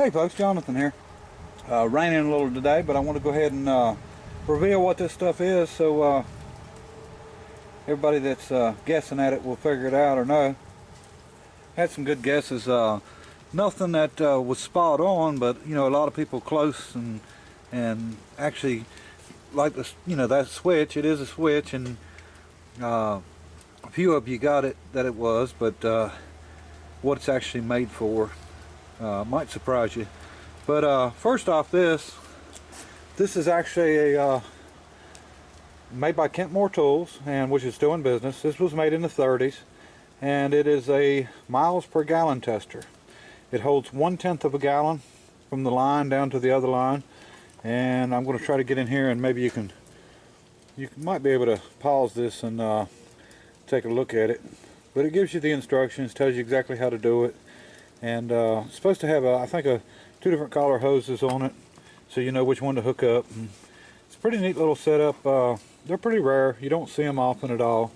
Hey folks, Jonathan here. Raining a little today, but I want to go ahead and reveal what this stuff is so everybody that's guessing at it will figure it out or know. Had some good guesses. Nothing that was spot on, but a lot of people close and actually like this. That switch. It is a switch, and a few of you got it that it was, but what it's actually made for might surprise you. But first off, this is actually a made by Kentmore Tools, and which is still in business. This was made in the 30s, and it is a miles per gallon tester. It holds 1/10 of a gallon from the line down to the other line, and I'm going to try to get in here, and maybe you might be able to pause this and take a look at it. But it gives you the instructions, tells you exactly how to do it, and it's supposed to have I think two different collar hoses on it, so you know which one to hook up. And it's a pretty neat little setup. They're pretty rare. You don't see them often at all,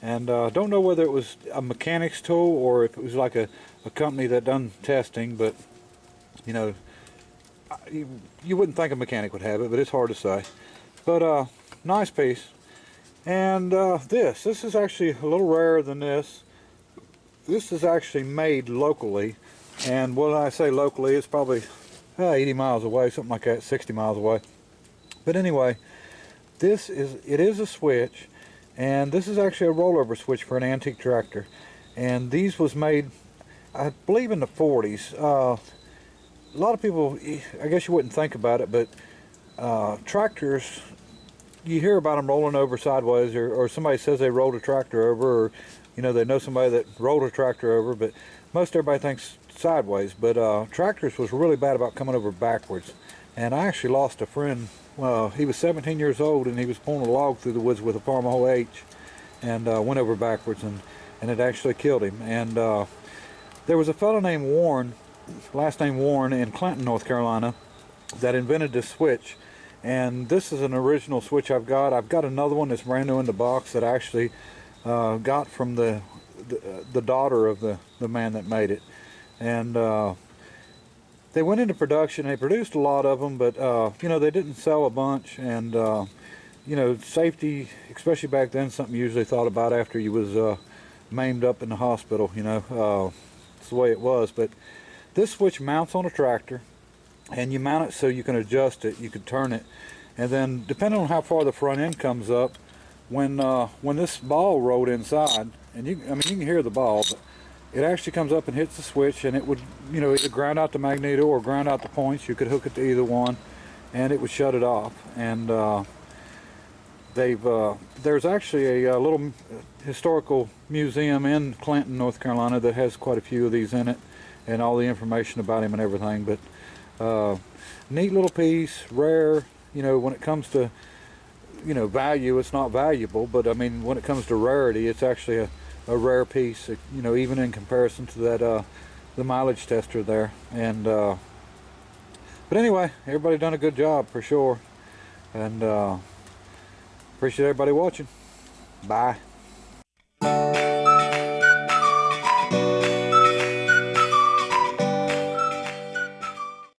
and don't know whether it was a mechanic's tool or if it was like a company that done testing, but you wouldn't think a mechanic would have it, but it's hard to say. But nice piece. And this is actually a little rarer than this. This is actually made locally, and when I say locally, it's probably 80 miles away, something like that, 60 miles away. But anyway, it is a switch, and this is actually a rollover switch for an antique tractor. And these was made, I believe, in the 40s. A lot of people, I guess you wouldn't think about it, but tractors, you hear about them rolling over sideways, or somebody says they rolled a tractor over, or they know somebody that rolled a tractor over, but most everybody thinks sideways. But tractors was really bad about coming over backwards. And I actually lost a friend. He was 17 years old, and he was pulling a log through the woods with a Farmer Hole H, and went over backwards, and it actually killed him. And there was a fellow named Warren, last name Warren, in Clinton, North Carolina, that invented this switch. And this is an original switch I've got. I've got another one that's brand new in the box that I actually got from the daughter of the man that made it. And they went into production. They produced a lot of them, but they didn't sell a bunch. And safety, especially back then, something you usually thought about after you was maimed up in the hospital. It's the way it was. But this switch mounts on a tractor, and you mount it so you can adjust it, you can turn it, and then depending on how far the front end comes up, when this ball rolled inside, and you can hear the ball, but it actually comes up and hits the switch, and it would either ground out the magneto or ground out the points. You could hook it to either one, and it would shut it off. And there's actually a little historical museum in Clinton, North Carolina, that has quite a few of these in it, and all the information about him and everything. But neat little piece, rare. When it comes to value, it's not valuable, but I mean, when it comes to rarity, it's actually a rare piece, even in comparison to that the mileage tester there. And but anyway, everybody done a good job for sure, and appreciate everybody watching. Bye.